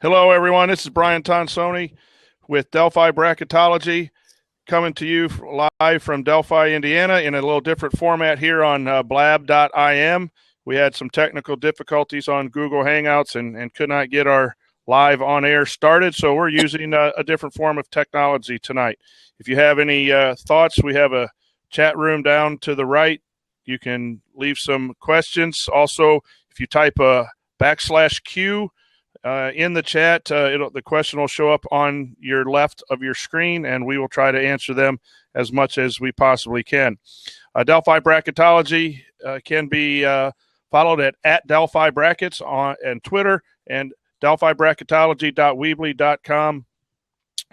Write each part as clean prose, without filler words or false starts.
Hello, everyone. This is Brian Tonsoni with Delphi Bracketology, coming to you live from Delphi, Indiana, in a little different format here on blab.im. We had some technical difficulties on Google Hangouts and could not get our live on air started, so we're using a different form of technology tonight. If you have any thoughts, we have a chat room down to the right. You can leave some questions. Also, if you type a \Q in the chat, the question will show up on your left of your screen, and we will try to answer them as much as we possibly can. Delphi Bracketology can be followed at Delphi Brackets on Twitter, and delphibracketology.weebly.com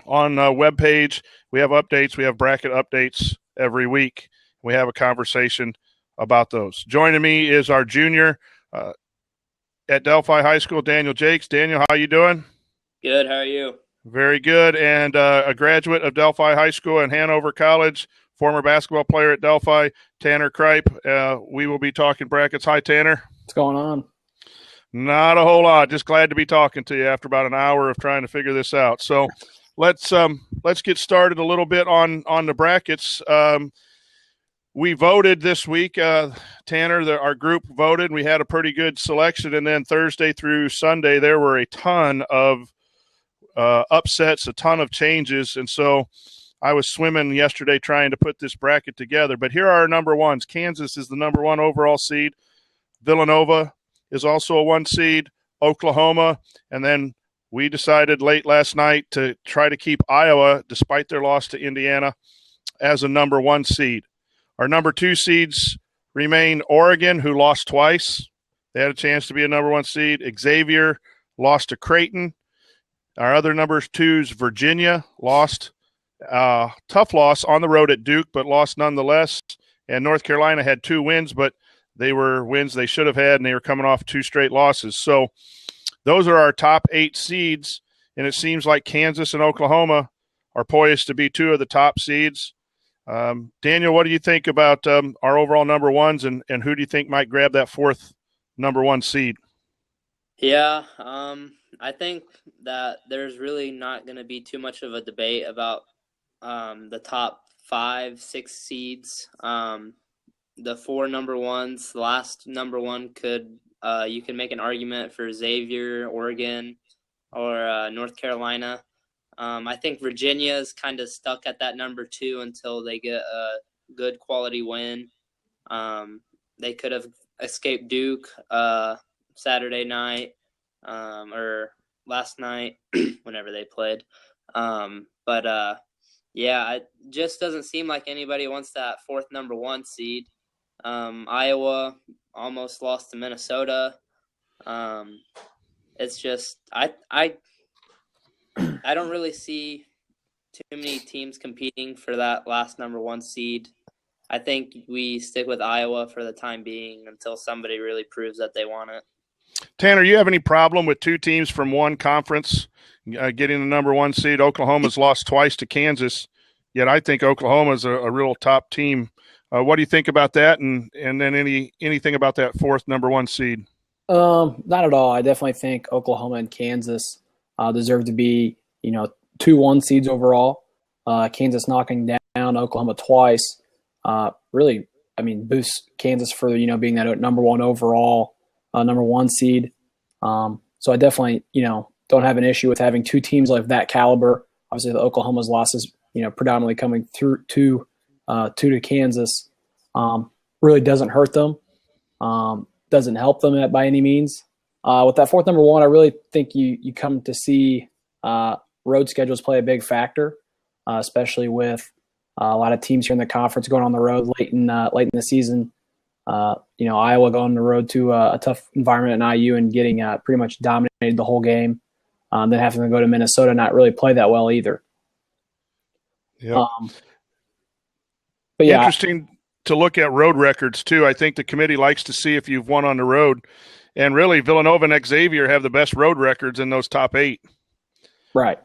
on webpage. We have updates. We have bracket updates every week. We have a conversation about those. Joining me is our junior at Delphi High School, Daniel Jakes. Daniel, how you doing? Good. How are you? Very good. And a graduate of Delphi High School and Hanover College, former basketball player at Delphi, Tanner Kripe. We will be talking brackets. Hi, Tanner. What's going on? Not a whole lot. Just glad to be talking to you after about an hour of trying to figure this out. So let's get started a little bit on the brackets. We voted this week, Tanner, our group voted, and we had a pretty good selection. And then Thursday through Sunday, there were a ton of upsets, a ton of changes. And so I was swimming yesterday trying to put this bracket together. But here are our number ones. Kansas is the number one overall seed. Villanova is also a 1 seed. Oklahoma. And then we decided late last night to try to keep Iowa, despite their loss to Indiana, as a number 1 seed. Our number 2 seeds remain Oregon, who lost twice. They had a chance to be a number 1 seed. Xavier lost to Creighton. Our other number 2s, Virginia, lost. Tough loss on the road at Duke, but lost nonetheless. And North Carolina had 2 wins, but they were wins they should have had, and they were coming off 2 straight losses. So those are our top 8 seeds, and it seems like Kansas and Oklahoma are poised to be 2 of the top seeds. Daniel, what do you think about our overall number ones, and who do you think might grab that 4th number 1 seed? Yeah, I think that there's really not going to be too much of a debate about the top 5, 6 seeds. The 4 number ones, the last number 1 could you can make an argument for Xavier, Oregon, or North Carolina. I think Virginia is kind of stuck at that number 2 until they get a good quality win. They could have escaped Duke Saturday night or last night whenever they played. Yeah, it just doesn't seem like anybody wants that 4th number 1 seed. Iowa almost lost to Minnesota. It's just I don't really see too many teams competing for that last number 1 seed. I think we stick with Iowa for the time being until somebody really proves that they want it. Tanner, you have any problem with 2 teams from one conference getting the number 1 seed? Oklahoma's lost twice to Kansas, yet I think Oklahoma's a real top team. What do you think about that, and then anything about that 4th number 1 seed? Not at all. I definitely think Oklahoma and Kansas deserve to be, 2 1 seeds overall. Kansas knocking down Oklahoma twice really, boosts Kansas for, being that number 1 overall, number 1 seed. So I definitely, don't have an issue with having 2 teams like that caliber. Obviously, the Oklahoma's losses, predominantly coming through to Kansas, really doesn't hurt them, doesn't help them by any means. With that 4th number 1, I really think you come to see road schedules play a big factor, especially with a lot of teams here in the conference going on the road late in the season. Iowa going on the road to a tough environment at IU and getting pretty much dominated the whole game. Then having to go to Minnesota, not really play that well either. Yep. But yeah, interesting to look at road records too. I think the committee likes to see if you've won on the road, and really Villanova and Xavier have the best road records in those top 8. Right.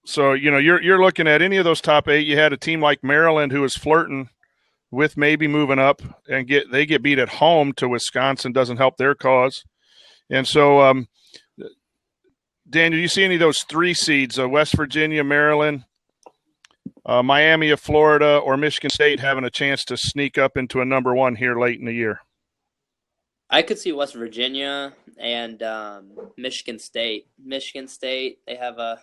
So you're looking at any of those top 8. You had a team like Maryland who was flirting with maybe moving up, and they get beat at home to Wisconsin. Doesn't help their cause. And so Daniel, do you see any of those 3 seeds, West Virginia, Maryland, Miami of Florida, or Michigan State having a chance to sneak up into a number 1 here late in the year? I could see West Virginia and Michigan State. Michigan State, they have a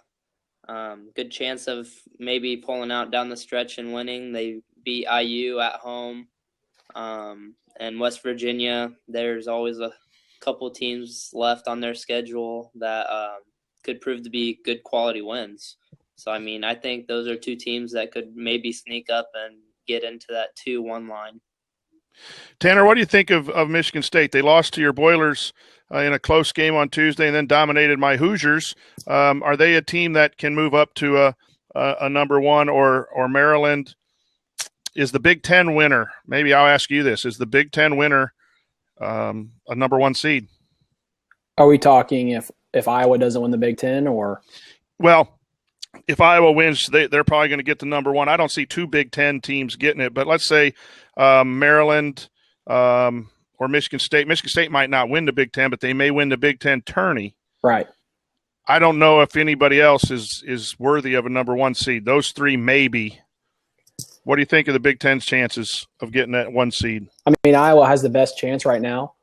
good chance of maybe pulling out down the stretch and winning. They beat IU at home. And West Virginia, there's always a couple teams left on their schedule that could prove to be good quality wins. So, I mean, I think those are 2 teams that could maybe sneak up and get into that 2-1 line. Tanner, what do you think of Michigan State? They lost to your Boilers in a close game on Tuesday and then dominated my Hoosiers. Are they a team that can move up to a number 1, or Maryland? Is the Big Ten winner, maybe I'll ask you this, is the Big Ten winner a number 1 seed? Are we talking if Iowa doesn't win the Big Ten, or? Well, if Iowa wins, they're probably going to get the number 1. I don't see 2 Big Ten teams getting it, but let's say Maryland or Michigan State. Michigan State might not win the Big Ten, but they may win the Big Ten tourney. Right. I don't know if anybody else is worthy of a number 1 seed. Those 3 maybe. What do you think of the Big Ten's chances of getting that 1 seed? I mean, Iowa has the best chance right now.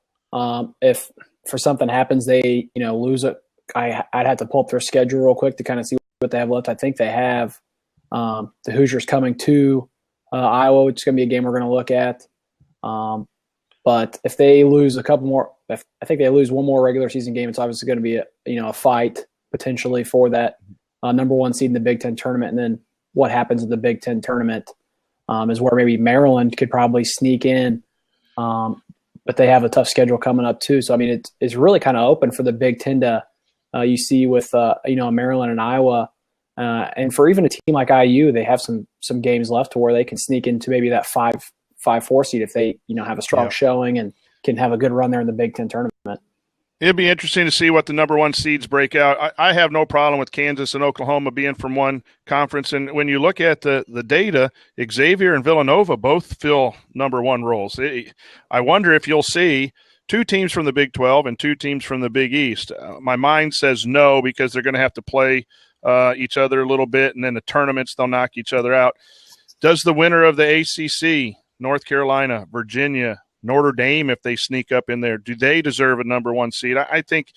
If for something happens, they lose it. I'd have to pull up their schedule real quick to kind of see what they have left. I think they have the Hoosiers coming to Iowa, which is going to be a game we're going to look at. But if they lose a couple more, I think they lose 1 more regular season game, it's obviously going to be a fight potentially for that number 1 seed in the Big Ten tournament. And then what happens in the Big Ten tournament is where maybe Maryland could probably sneak in. But they have a tough schedule coming up too. So, I mean, it's really kind of open for the Big Ten to you see with, Maryland and Iowa. And for even a team like IU, they have some games left to where they can sneak into maybe that 5-4 seed if they, have a strong showing and can have a good run there in the Big Ten tournament. It'd be interesting to see what the number 1 seeds break out. I have no problem with Kansas and Oklahoma being from one conference. And when you look at the data, Xavier and Villanova both fill number 1 roles. I wonder if you'll see 2 teams from the Big 12 and 2 teams from the Big East. My mind says no, because they're going to have to play each other a little bit, and then the tournaments, they'll knock each other out. Does the winner of the ACC, North Carolina, Virginia, Notre Dame, if they sneak up in there, do they deserve a number 1 seed? I think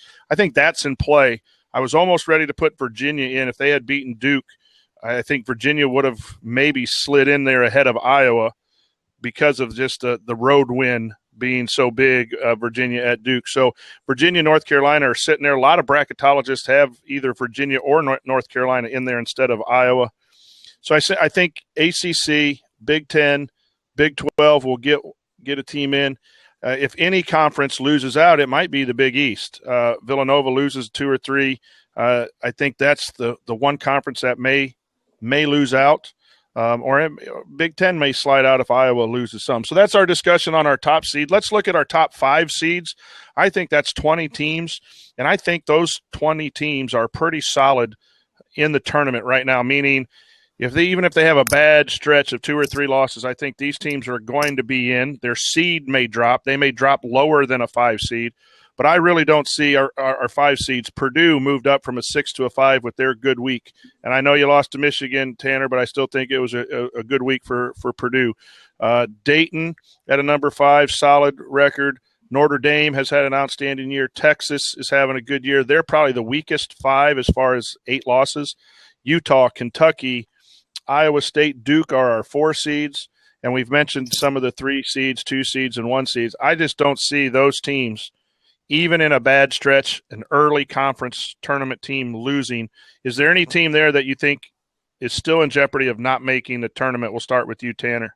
that's in play. I was almost ready to put Virginia in. If they had beaten Duke, I think Virginia would have maybe slid in there ahead of Iowa because of just the road win being so big, Virginia at Duke. So Virginia, North Carolina are sitting there. A lot of bracketologists have either Virginia or North Carolina in there instead of Iowa. So I think ACC, Big 10, Big 12 will get a team in. If any conference loses out, it might be the Big East. Villanova loses 2 or 3. I think that's the one conference that may lose out. Or Big Ten may slide out if Iowa loses some. So that's our discussion on our top seed. Let's look at our top 5 seeds. I think that's 20 teams, and I think those 20 teams are pretty solid in the tournament right now, meaning even if they have a bad stretch of 2 or 3 losses, I think these teams are going to be in. Their seed may drop. They may drop lower than a 5 seed. But I really don't see our 5 seeds. Purdue moved up from a 6 to a 5 with their good week. And I know you lost to Michigan, Tanner, but I still think it was a good week for Purdue. Dayton at a number 5, solid record. Notre Dame has had an outstanding year. Texas is having a good year. They're probably the weakest 5 as far as 8 losses. Utah, Kentucky, Iowa State, Duke are our 4 seeds. And we've mentioned some of the 3 seeds, 2 seeds, and 1 seeds. I just don't see those teams, even in a bad stretch, an early conference tournament team losing. Is there any team there that you think is still in jeopardy of not making the tournament? We'll start with you, Tanner.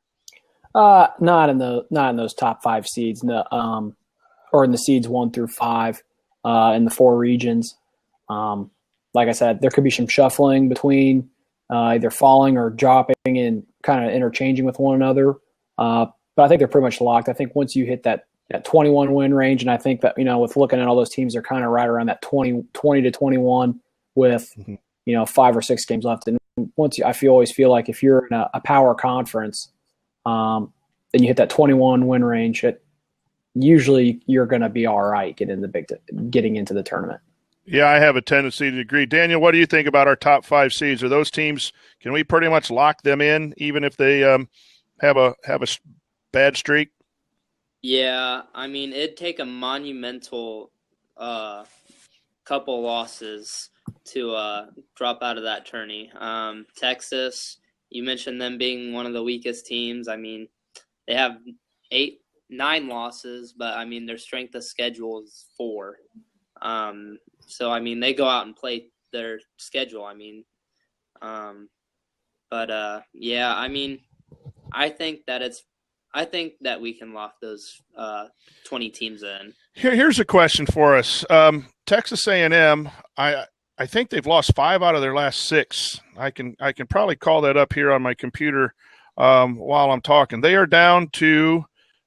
Not in those top 5 seeds, or in the seeds 1 through 5 in the 4 regions. Like I said, there could be some shuffling between either falling or dropping and kind of interchanging with one another. But I think they're pretty much locked. I think once you hit that 21 win range, and I think that, with looking at all those teams, they're kind of right around that 20 to 21 with, 5 or 6 games left. And once I always feel like if you're in a power conference, then you hit that 21 win range, usually you're going to be all right getting into the tournament. Yeah, I have a tendency to agree. Daniel, what do you think about our top 5 seeds? Are those teams? Can we pretty much lock them in, even if they have a bad streak? Yeah, I mean, it'd take a monumental couple losses to drop out of that tourney. Texas, you mentioned them being one of the weakest teams. I mean, they have 9 losses, but I mean, their strength of schedule is 4. So I mean, they go out and play their schedule. I mean, yeah, I mean, I think that we can lock those 20 teams in. Here's a question for us. Texas A&M, I think they've lost 5 out of their last 6. I can probably call that up here on my computer while I'm talking. They are down to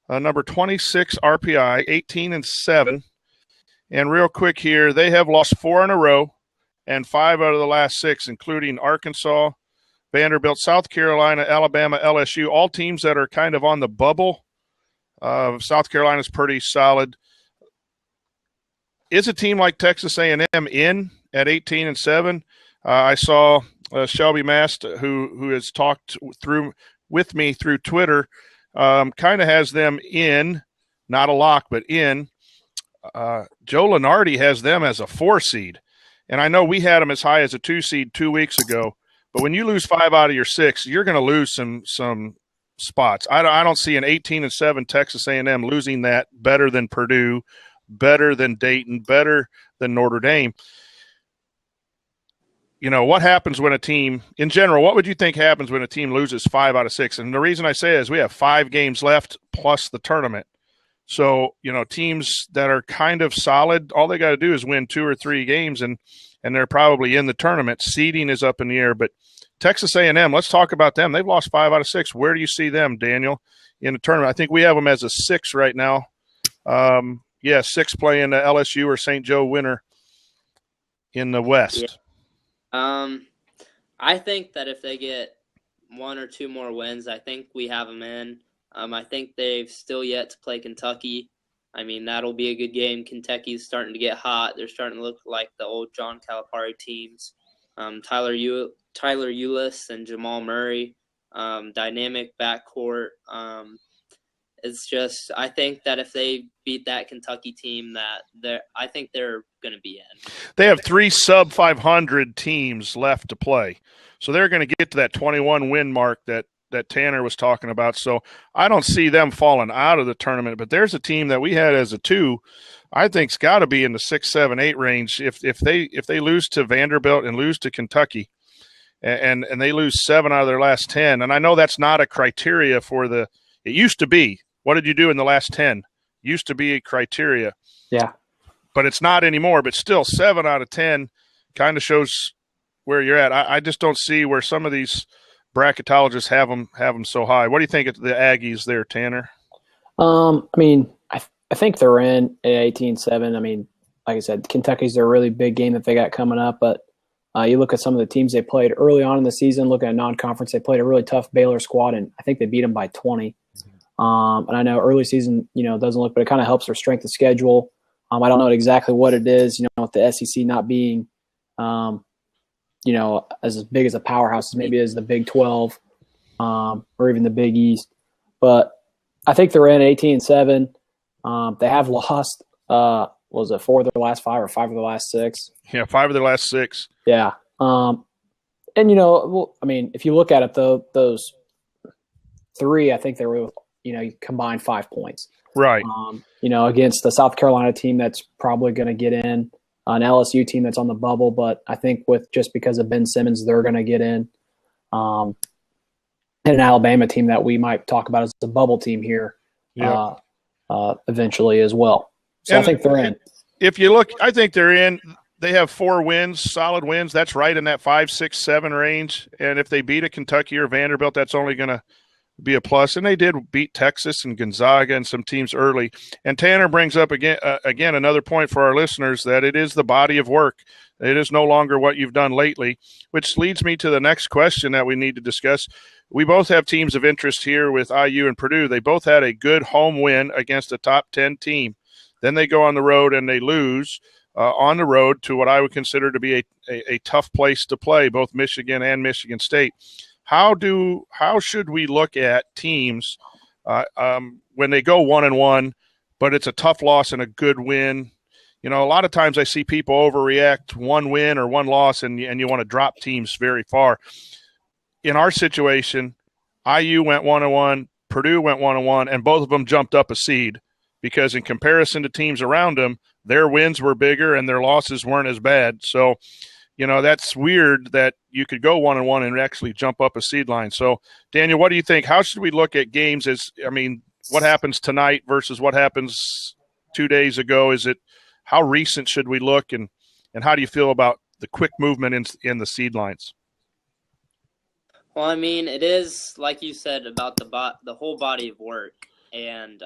number 26 RPI, 18-7. And real quick here, they have lost 4 in a row and 5 out of the last 6, including Arkansas, Vanderbilt, South Carolina, Alabama, LSU, all teams that are kind of on the bubble. South Carolina's pretty solid. Is a team like Texas A&M in at 18-7? I saw Shelby Mast, who has talked with me through Twitter, kind of has them in, not a lock, but in. Joe Lenardi has them as a 4 seed. And I know we had them as high as a 2 seed 2 weeks ago. But when you lose 5 out of your 6, you're going to lose some spots. I don't see an 18-7 Texas A&M losing that better than Purdue, better than Dayton, better than Notre Dame. You know, what happens when a team – in general, what would you think happens when a team loses 5 out of 6? And the reason I say is we have 5 games left plus the tournament. So, you know, teams that are kind of solid, all they got to do is win 2 or 3 games, and they're probably in the tournament. Seeding is up in the air. But Texas A&M, let's talk about them. They've lost 5 out of 6. Where do you see them, Daniel, in the tournament? I think we have them as a 6 right now. 6 playing the LSU or St. Joe winner in the West. Yeah. I think that if they get 1 or 2 more wins, I think we have them in. I think they've still yet to play Kentucky. I mean, that'll be a good game. Kentucky's starting to get hot. They're starting to look like the old John Calipari teams. Tyler Ulis and Jamal Murray, dynamic backcourt. It's just, I think that if they beat that Kentucky team, I think they're going to be in. They have 3 sub-500 teams left to play. So they're going to get to that 21 win mark that Tanner was talking about. So I don't see them falling out of the tournament, but there's a team that we had as a 2, I think's got to be in the 6, 7, 8 range. If they lose to Vanderbilt and lose to Kentucky and they lose 7 out of their last 10, and I know that's not a criteria for it used to be. What did you do in the last 10? Used to be a criteria. Yeah. But it's not anymore, but still 7 out of 10 kind of shows where you're at. I just don't see where some of these bracketologists have them so high. What do you think of the Aggies there, Tanner? I mean, I think they're in at 18-7. I mean, like I said, Kentucky's a really big game that they got coming up, but you look at some of the teams they played early on in the season, look at non-conference, they played a really tough Baylor squad, and I think they beat them by 20. And I know early season, doesn't look, but it kind of helps their strength of schedule. I don't know exactly what it is, with the SEC not being, as big as a powerhouse as maybe as the Big 12 or even the Big East. But I think they're in 18-7. They have lost, was it 4 of their last 5 or 5 of their last 6? Yeah, 5 of their last 6. Yeah. And, if you look at it, though, those 3, I think they were, you combined 5 points. Right. Against the South Carolina team that's probably going to get in, an LSU team that's on the bubble, but I think just because of Ben Simmons, they're going to get in. And an Alabama team that we might talk about as the bubble team here eventually as well. So I think they're in. If you look, I think they're in. They have 4 wins, solid wins. That's right in that 5, 6, 7 range. And if they beat a Kentucky or Vanderbilt, that's only going to be a plus. And they did beat Texas and Gonzaga and some teams early. And Tanner brings up again another point for our listeners, that it is the body of work. It is no longer what you've done lately, which leads me to the next question that we need to discuss. We both have teams of interest here with IU and Purdue. They both had a good home win against a top 10 team. Then they go on the road and they lose. on the road to what I would consider to be a tough place to play, both Michigan and Michigan State. How should we look at teams when they go 1-1, but it's a tough loss and a good win? A lot of times I see people overreact one win or one loss, and you want to drop teams very far. In our situation, IU went 1-1, Purdue went 1-1, and both of them jumped up a seed because in comparison to teams around them, their wins were bigger and their losses weren't as bad. So, that's weird that you could go 1-1 and actually jump up a seed line. So, Daniel, what do you think? How should we look at games what happens tonight versus what happens 2 days ago? How recent should we look, and how do you feel about the quick movement in the seed lines? Well, it is like you said about the whole body of work, and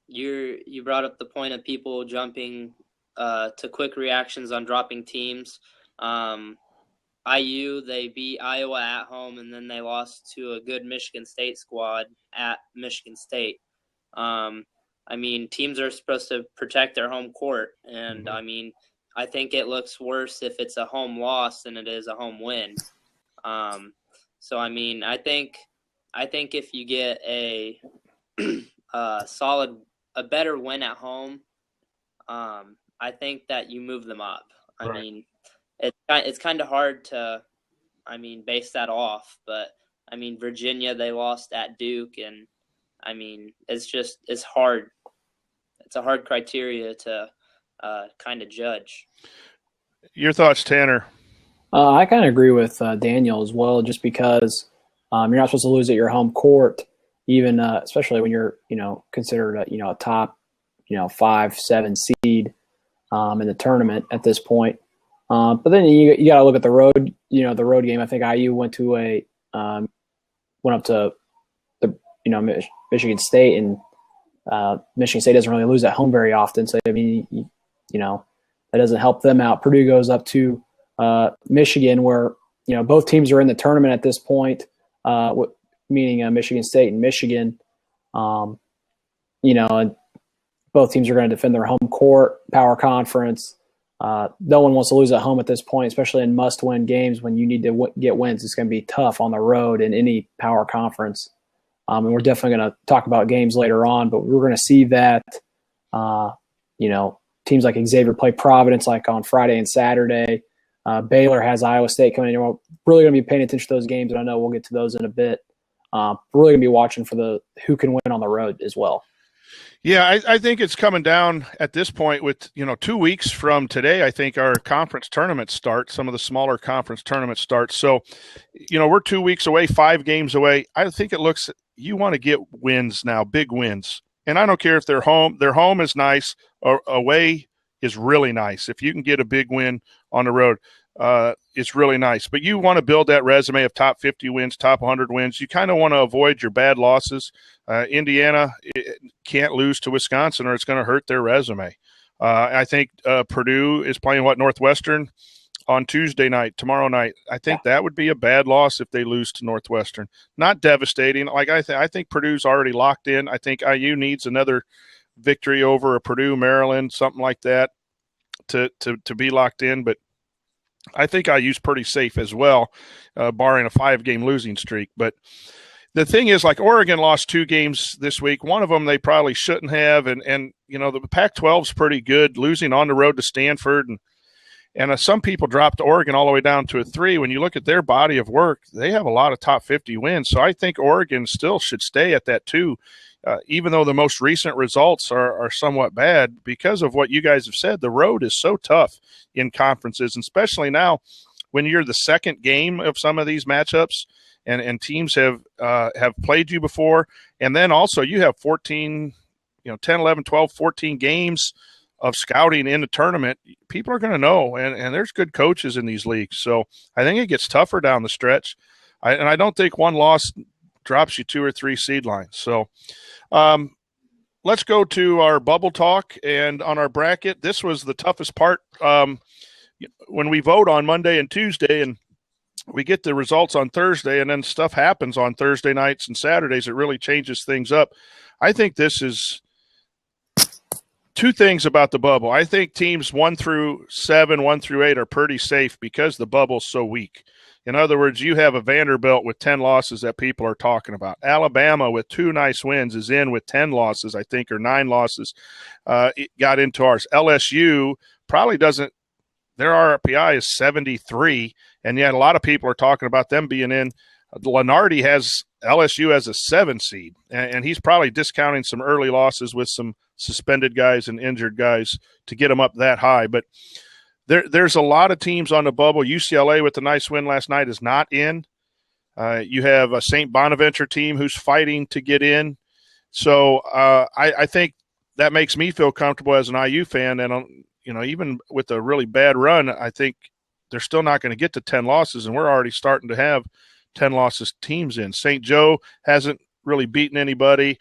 you brought up the point of people jumping to quick reactions on dropping teams. IU, they beat Iowa at home, and then they lost to a good Michigan State squad at Michigan State. Teams are supposed to protect their home court, and I think it looks worse if it's a home loss than it is a home win. So I think if you get a better win at home, I think that you move them up. Right. It's kind of hard to, base that off. But Virginia, they lost at Duke, and it's hard. It's a hard criteria to kind of judge. Your thoughts, Tanner? I kind of agree with Daniel as well, just because you're not supposed to lose at your home court, even especially when you're considered a top 5-7 seed in the tournament at this point. But then you got to look at the road. The road game. I think IU went up to the Michigan State, and Michigan State doesn't really lose at home very often. So that doesn't help them out. Purdue goes up to Michigan, where both teams are in the tournament at this point, meaning Michigan State and Michigan. And both teams are going to defend their home court, power conference. No one wants to lose at home at this point, especially in must-win games when you need to get wins. It's going to be tough on the road in any power conference. And we're definitely going to talk about games later on, but we're going to see that, teams like Xavier play Providence like on Friday and Saturday. Baylor has Iowa State coming in. We're really going to be paying attention to those games, and I know we'll get to those in a bit. We're really going to be watching for who can win on the road as well. Yeah, I think it's coming down at this point with, 2 weeks from today, I think our conference tournaments start, some of the smaller conference tournaments start. So, we're 2 weeks away, 5 games away. I think you want to get wins now, big wins. And I don't care if they're home. Their home is nice, or away is really nice. If you can get a big win on the road, it's really nice. But you want to build that resume of top 50 wins, top 100 wins. You kind of want to avoid your bad losses. Indiana can't lose to Wisconsin, or it's going to hurt their resume. I think Purdue is playing Northwestern on Tuesday night, tomorrow night. I think that would be a bad loss if they lose to Northwestern. Not devastating. Like I think Purdue's already locked in. I think IU needs another victory over a Purdue, Maryland, something like that to be locked in. But I think IU's pretty safe as well, barring a 5-game losing streak. But the thing is, like, Oregon lost 2 games this week. One of them they probably shouldn't have. And the Pac-12's pretty good, losing on the road to Stanford. And some people dropped Oregon all the way down to a 3. When you look at their body of work, they have a lot of top 50 wins. So I think Oregon still should stay at that 2, even though the most recent results are somewhat bad because of what you guys have said. The road is so tough in conferences, and especially now when you're the second game of some of these matchups and teams have played you before. And then also you have 14, 10, 11, 12, 14 games of scouting in the tournament. People are going to know, and there's good coaches in these leagues. So I think it gets tougher down the stretch. And I don't think one loss drops you 2 or 3 seed lines. So let's go to our bubble talk. And on our bracket, this was the toughest part. When we vote on Monday and Tuesday, and we get the results on Thursday, and then stuff happens on Thursday nights and Saturdays, it really changes things up. I think this is two things about the bubble. I think teams 1 through 7, 1 through 8 are pretty safe because the bubble's so weak. In other words, you have a Vanderbilt with 10 losses that people are talking about. Alabama with 2 nice wins is in with 10 losses, I think, or 9 losses. It got into ours. LSU probably doesn't – their RPI is 73, and yet a lot of people are talking about them being in. Lenardi has LSU as a 7 seed, and he's probably discounting some early losses with some suspended guys and injured guys to get them up that high. But there's a lot of teams on the bubble. UCLA with a nice win last night is not in. You have a St. Bonaventure team who's fighting to get in. So I think that makes me feel comfortable as an IU fan. And, even with a really bad run, I think they're still not going to get to 10 losses, and we're already starting to have 10 losses teams in. St. Joe hasn't really beaten anybody.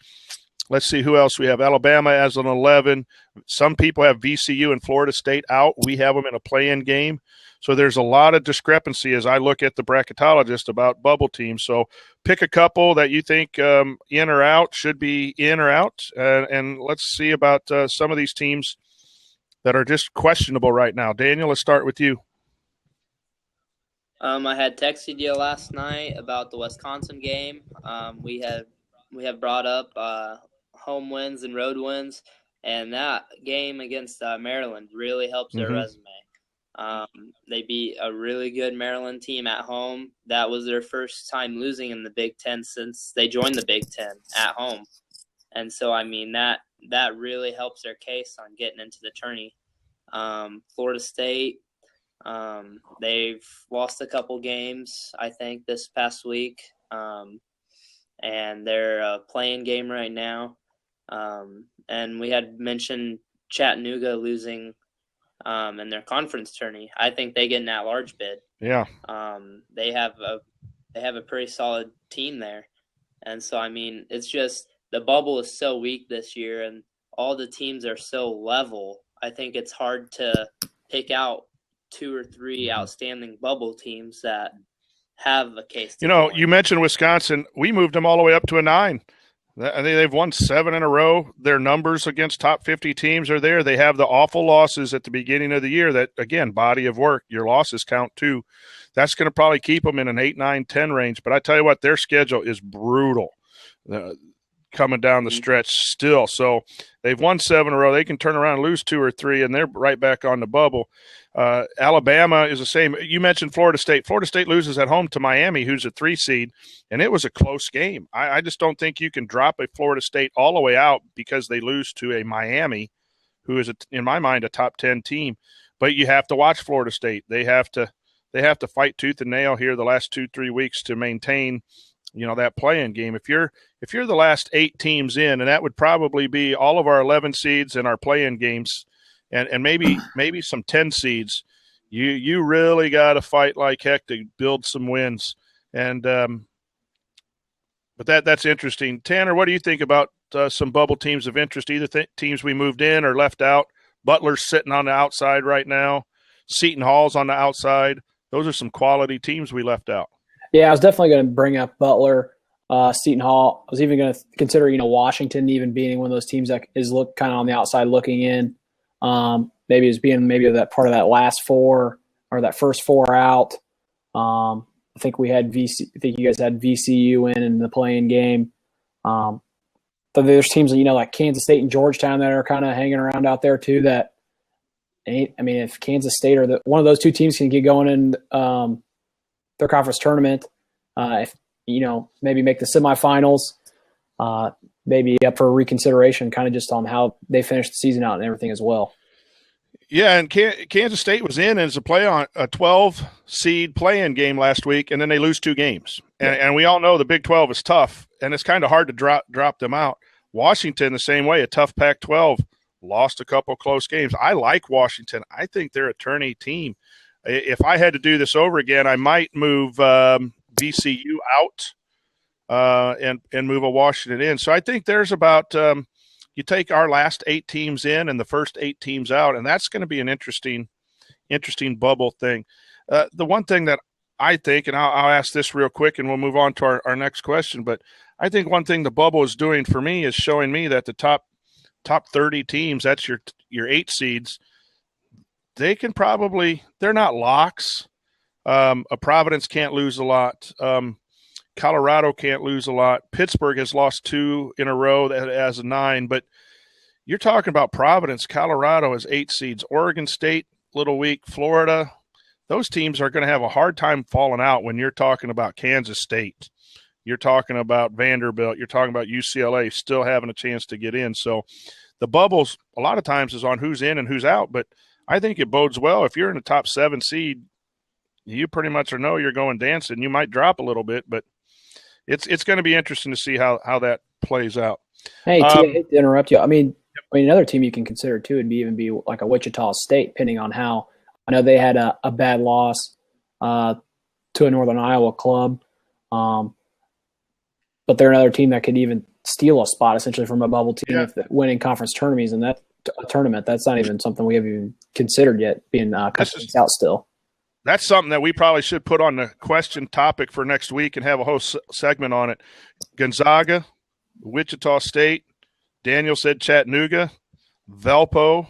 Let's see who else we have. Alabama as an 11. Some people have VCU and Florida State out. We have them in a play-in game. So there's a lot of discrepancy as I look at the bracketologist about bubble teams. So pick a couple that you think in or out, should be in or out. And let's see about some of these teams that are just questionable right now. Daniel, let's start with you. I had texted you last night about the Wisconsin game. We have brought up home wins and road wins, and that game against Maryland really helps their resume. They beat a really good Maryland team at home. That was their first time losing in the Big Ten since they joined the Big Ten at home. And so, that really helps their case on getting into the tourney. Florida State, they've lost a couple games, I think, this past week. And they're a playing game right now. And we had mentioned Chattanooga losing in their conference tourney. I think they get an at-large bid. Yeah. They have a pretty solid team there. And so, it's just the bubble is so weak this year, and all the teams are so level. I think it's hard to pick out 2 or 3 outstanding bubble teams that have a case. You mentioned Wisconsin. We moved them all the way up to a 9. I think they've won 7 in a row. Their numbers against top 50 teams are there. They have the awful losses at the beginning of the year that, again, body of work. Your losses count too. That's going to probably keep them in an 8, 9, 10 range. But I tell you what, their schedule is brutal coming down the stretch still. So they've won 7 in a row. They can turn around and lose 2 or 3, and they're right back on the bubble. Alabama is the same. You mentioned Florida State. Florida State loses at home to Miami, who's a 3 seed, and it was a close game. I just don't think you can drop a Florida State all the way out because they lose to a Miami, who is, in my mind, a top 10 team. But you have to watch Florida State. They have to fight tooth and nail here the last 2-3 weeks to maintain, that play-in game. If you're the last 8 teams in, and that would probably be all of our 11 seeds and our play-in games, and maybe some 10 seeds, you really got to fight like heck to build some wins. And but that's interesting. Tanner, what do you think about some bubble teams of interest? Either teams we moved in or left out. Butler's sitting on the outside right now. Seton Hall's on the outside. Those are some quality teams we left out. Yeah, I was definitely going to bring up Butler, Seton Hall. I was even going to consider, Washington even being one of those teams that is kind of on the outside looking in. Maybe as being that part of that last 4 or that first 4 out. I think we had I think you guys had VCU in the playing game. But there's teams like Kansas State and Georgetown that are kind of hanging around out there too. That if Kansas State or one of those 2 teams can get going in their conference tournament, if maybe make the semifinals, maybe up for reconsideration, kind of just on how they finished the season out and everything as well. Yeah, and Kansas State was in as a 12-seed play-in game last week, and then they lose 2 games. And we all know the Big 12 is tough, and it's kind of hard to drop them out. Washington, the same way, a tough Pac-12, lost a couple close games. I like Washington. I think they're a tourney team. If I had to do this over again, I might move VCU out and move a Washington in. So I think there's about you take our last 8 teams in and the first 8 teams out, and that's going to be an interesting bubble thing. The one thing that I think, and I'll ask this real quick and we'll move on to our next question, but I think one thing the bubble is doing for me is showing me that the top top 30 teams, that's your 8 seeds. They can probably – they're not locks. A Providence can't lose a lot. Colorado can't lose a lot. Pittsburgh has lost 2 in a row that has a 9. But you're talking about Providence. Colorado has 8 seeds. Oregon State, little weak. Florida, those teams are going to have a hard time falling out when you're talking about Kansas State. You're talking about Vanderbilt. You're talking about UCLA still having a chance to get in. So the bubbles a lot of times is on who's in and who's out. But I think it bodes well. If you're in the top 7 seed, you pretty much know you're going dancing. You might drop a little bit, but it's going to be interesting to see how that plays out. Hey, T, I hate to interrupt you. I mean, another team you can consider too would be like a Wichita State, depending on how. I know they had a bad loss to a Northern Iowa club, but they're another team that could even steal a spot essentially from a bubble team if they're winning conference tournaments. And that tournament, that's not even something we have even considered yet, being out still. That's something that we probably should put on the question topic for next week and have a whole segment on it. Gonzaga, Wichita State, Daniel said Chattanooga, Valpo.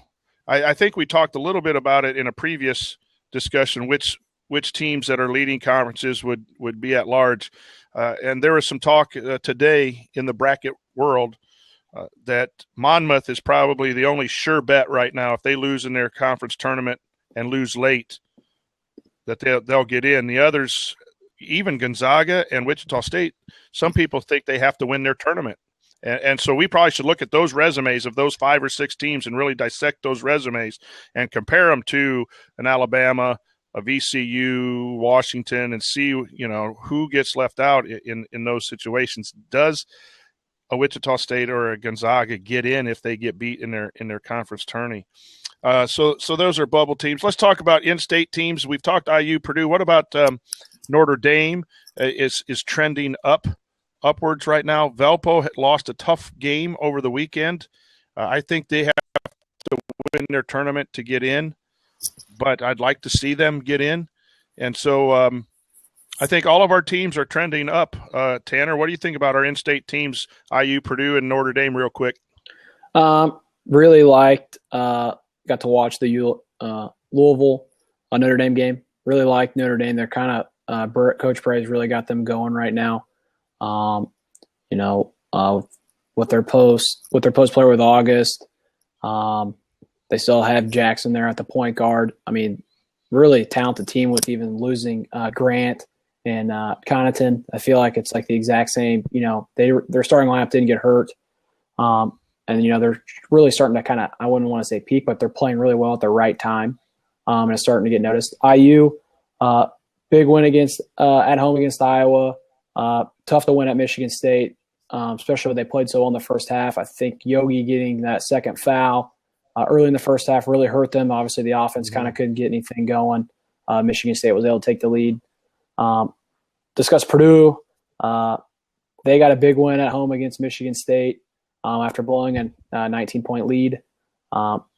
I think we talked a little bit about it in a previous discussion, which teams that are leading conferences would be at large. And there was some talk today in the bracket world that Monmouth is probably the only sure bet right now. If they lose in their conference tournament and lose late, that they'll get in. The others, even Gonzaga and Wichita State, some people think they have to win their tournament. And so we probably should look at those resumes of those 5 or 6 teams and really dissect those resumes and compare them to an Alabama, a VCU, Washington, and see, who gets left out in those situations. Does a Wichita State or a Gonzaga get in if they get beat in their conference tourney? So those are bubble teams. Let's talk about in-state teams. We've talked IU, Purdue. What about Notre Dame? Is trending upwards right now. Valpo had lost a tough game over the weekend. I think they have to win their tournament to get in, but I'd like to see them get in. And so I think all of our teams are trending up. Tanner, what do you think about our in-state teams, IU, Purdue, and Notre Dame real quick? Really liked got to watch the Louisville Notre Dame game. Really liked Notre Dame. They're kind of Coach Bray's really got them going right now. With their post player with August, they still have Jackson there at the point guard. I mean, really talented team with even losing Grant and Connaughton. I feel like it's like the exact same. Their starting lineup didn't get hurt. And they're really starting to kind of, I wouldn't want to say peak, but they're playing really well at the right time. And it's starting to get noticed. IU, big win at home against Iowa. Tough to win at Michigan State, especially when they played so well in the first half. I think Yogi getting that second foul early in the first half really hurt them. Obviously, the offense kind of couldn't get anything going. Michigan State was able to take the lead. Discuss Purdue. They got a big win at home against Michigan State after blowing a 19-point lead.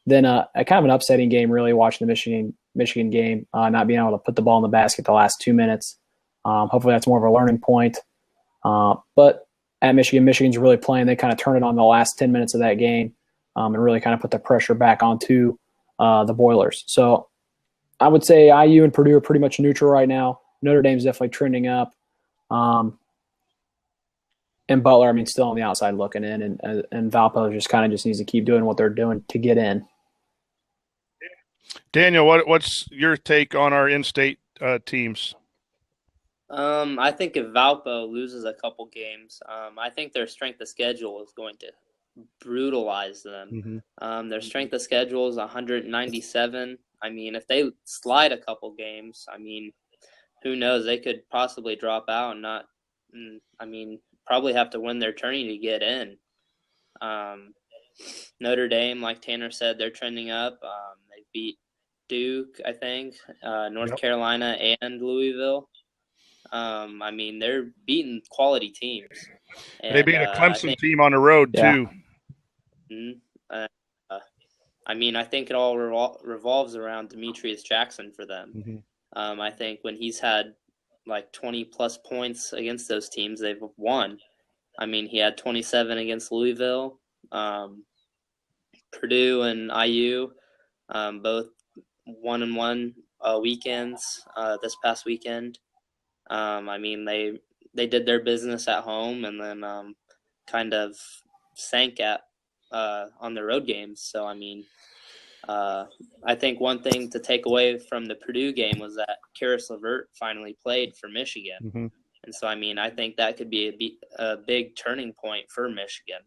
Then a kind of an upsetting game, really, watching the Michigan game, not being able to put the ball in the basket the last 2 minutes. Hopefully that's more of a learning point. But at Michigan's really playing. They kind of turned it on the last 10 minutes of that game and really kind of put the pressure back onto the Boilers. So I would say IU and Purdue are pretty much neutral right now. Notre Dame's definitely trending up. And Butler, still on the outside looking in. And Valpo just needs to keep doing what they're doing to get in. Daniel, what's your take on our in-state teams? I think if Valpo loses a couple games, I think their strength of schedule is going to brutalize them. Mm-hmm. Their strength of schedule is 197. If they slide a couple games, who knows? They could possibly drop out and probably have to win their tourney to get in. Notre Dame, like Tanner said, they're trending up. They beat Duke, I think, North Carolina, and Louisville. They're beating quality teams. And, they beat a Clemson team on the road, too. I think it all revolves around Demetrius Jackson for them. Mm-hmm. I think when he's had like 20-plus points against those teams, they've won. He had 27 against Louisville. Purdue and IU, both 1-1 weekends this past weekend. I mean, they did their business at home and then kind of sank on the road games. So, I mean, I think one thing to take away from the Purdue game was that Karis LeVert finally played for Michigan. Mm-hmm. And so, I mean, I think that could be a big turning point for Michigan.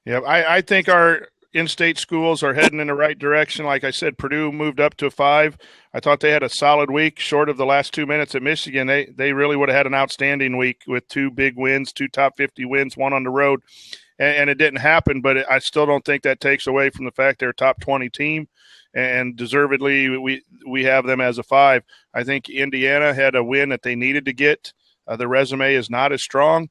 Yeah, I think our in-state schools are heading in the right direction. Like I said, Purdue moved up to 5. I thought they had a solid week short of the last 2 minutes at Michigan. They really would have had an outstanding week with 2 big wins, 2 top 50 wins, 1 on the road. And it didn't happen, but I still don't think that takes away from the fact they're a top 20 team, and deservedly we have them as a 5. I think Indiana had a win that they needed to get. The resume is not as strong.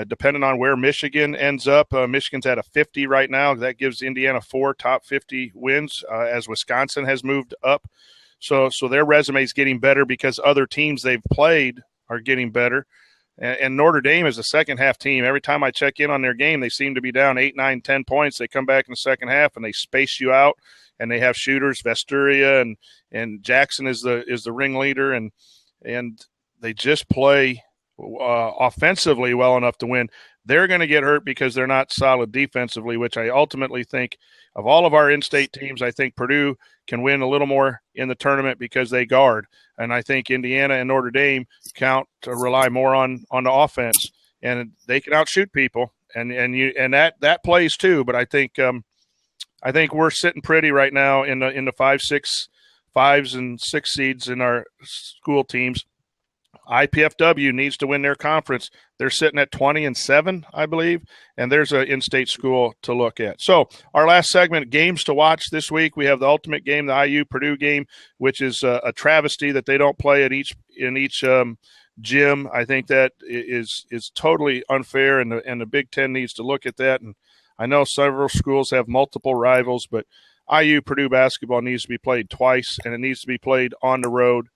Depending on where Michigan ends up, Michigan's at a 50 right now. That gives Indiana 4 top 50 wins as Wisconsin has moved up. So their resume is getting better because other teams they've played are getting better. And Notre Dame is a second-half team. Every time I check in on their game, they seem to be down 8, 9, 10 points. They come back in the second half, and they space you out, and they have shooters. Vesturia and Jackson is the ringleader, and they just play offensively well enough to win. They're going to get hurt because they're not solid defensively, which I ultimately think of all of our in-state teams, I think Purdue can win a little more in the tournament because they guard. And I think Indiana and Notre Dame rely more on the offense, and they can outshoot people. And that plays too. But I think we're sitting pretty right now in the 5s and 6 seeds in our school teams. IPFW needs to win their conference. They're sitting at 20-7, I believe, and there's an in-state school to look at. So our last segment, games to watch this week. We have the ultimate game, the IU-Purdue game, which is a travesty that they don't play in each gym. I think that is totally unfair, and the Big Ten needs to look at that. And I know several schools have multiple rivals, but IU-Purdue basketball needs to be played twice, and it needs to be played on the road.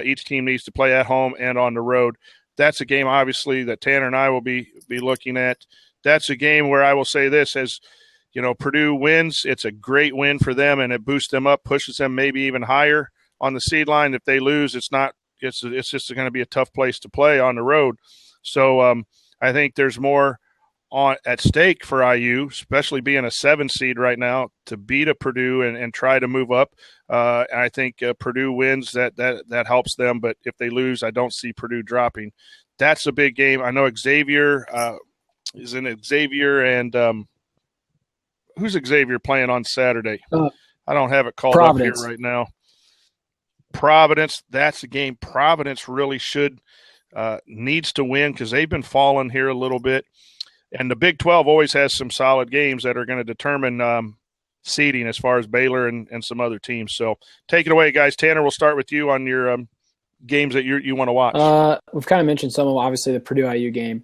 Each team needs to play at home and on the road. That's a game, obviously, that Tanner and I will be looking at. That's a game where I will say this, as you know, Purdue wins, it's a great win for them, and it boosts them up, pushes them maybe even higher on the seed line. If they lose, it's just going to be a tough place to play on the road. So I think there's more at stake for IU, especially being a 7 seed right now, to beat a Purdue and try to move up. And I think Purdue wins, that helps them. But if they lose, I don't see Purdue dropping. That's a big game. I know Xavier is in Xavier, and who's Xavier playing on Saturday? I don't have it called Providence. up here right now. Providence, that's a game Providence really needs to win because they've been falling here a little bit. And the Big 12 always has some solid games that are going to determine seeding as far as Baylor and some other teams. So take it away, guys. Tanner, we'll start with you on your games that you want to watch. We've kind of mentioned some of, obviously, the Purdue-IU game.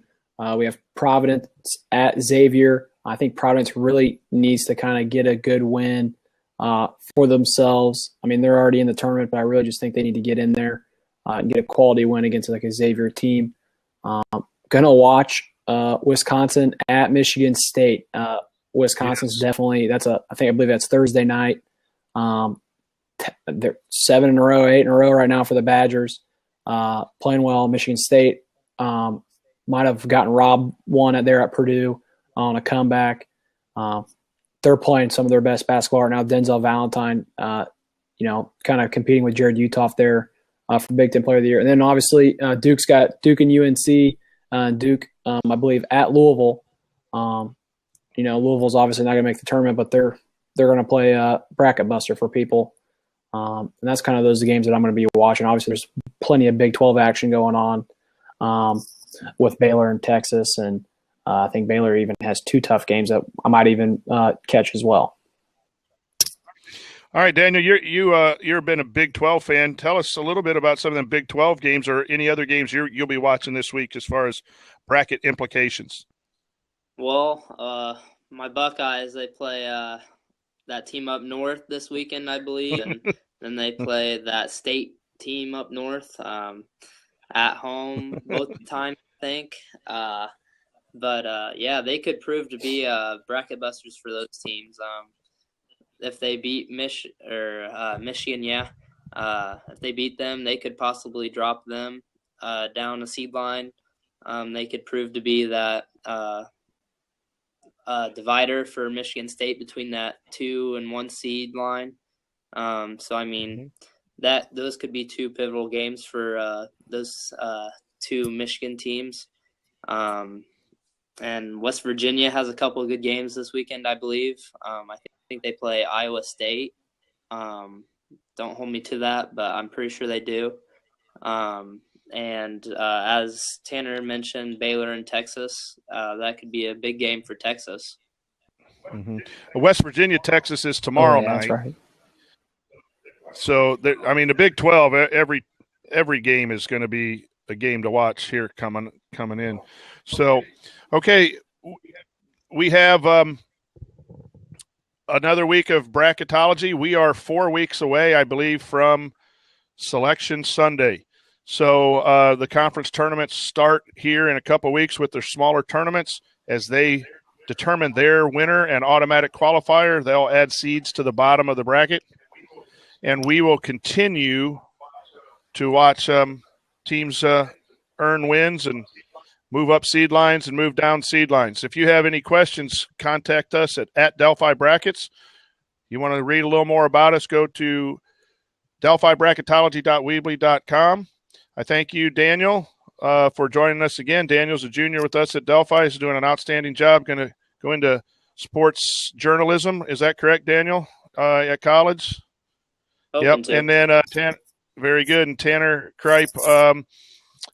We have Providence at Xavier. I think Providence really needs to kind of get a good win for themselves. I mean, they're already in the tournament, but I really just think they need to get in there and get a quality win against like a Xavier team. Going to watch Wisconsin at Michigan State. Wisconsin's definitely I believe that's Thursday night. They're 7 in a row, 8 in a row right now for the Badgers. Playing well. Michigan State might have gotten robbed one there at Purdue on a comeback. They're playing some of their best basketball right now. Denzel Valentine, kind of competing with Jared Uthoff there for Big Ten Player of the Year. And then obviously Duke's got Duke and UNC. Duke, I believe, at Louisville. Louisville's obviously not going to make the tournament, but they're going to play a bracket buster for people. And that's kind of those games that I'm going to be watching. Obviously, there's plenty of Big 12 action going on with Baylor and Texas. And I think Baylor even has 2 tough games that I might even catch as well. All right, Daniel, you've been a Big 12 fan. Tell us a little bit about some of them Big 12 games or any other games you'll be watching this week as far as bracket implications. Well, my Buckeyes, they play that team up north this weekend, I believe, and then they play that state team up north at home both times, I think. But yeah, they could prove to be bracket busters for those teams. If they beat Michigan, yeah. If they beat them, they could possibly drop them down a seed line. They could prove to be that divider for Michigan State between that 2 and 1 seed line. So I mean, those could be 2 pivotal games for those 2 Michigan teams. And West Virginia has a couple of good games this weekend, I believe. I think they play Iowa State. Don't hold me to that, but I'm pretty sure they do. And as Tanner mentioned, Baylor and Texas, that could be a big game for Texas. West Virginia, Texas is tomorrow night. That's right. So, the Big 12, every game is going to be a game to watch here coming in. So, okay, we have another week of bracketology. We are 4 weeks away, I believe, from Selection Sunday. So the conference tournaments start here in a couple of weeks with their smaller tournaments. As they determine their winner and automatic qualifier, they'll add seeds to the bottom of the bracket. And we will continue to watch teams earn wins and move up seed lines and move down seed lines. If you have any questions, contact us at Delphi Brackets. You want to read a little more about us, go to delphibracketology.weebly.com. I thank you, Daniel, for joining us again. Daniel's a junior with us at Delphi. He's doing an outstanding job. Going to go into sports journalism. Is that correct, Daniel, at college? Yep. And then very good. And Tanner Kripe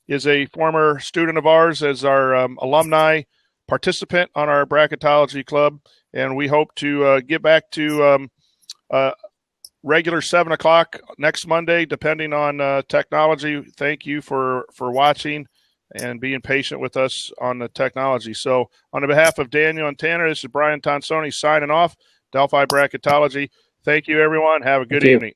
is a former student of ours as our alumni participant on our bracketology club. And we hope to get back to regular 7 o'clock next Monday, depending on technology. Thank you for watching and being patient with us on the technology. So on behalf of Daniel and Tanner, this is Brian Tonsoni signing off, Delphi Bracketology. Thank you, everyone. Have a good evening.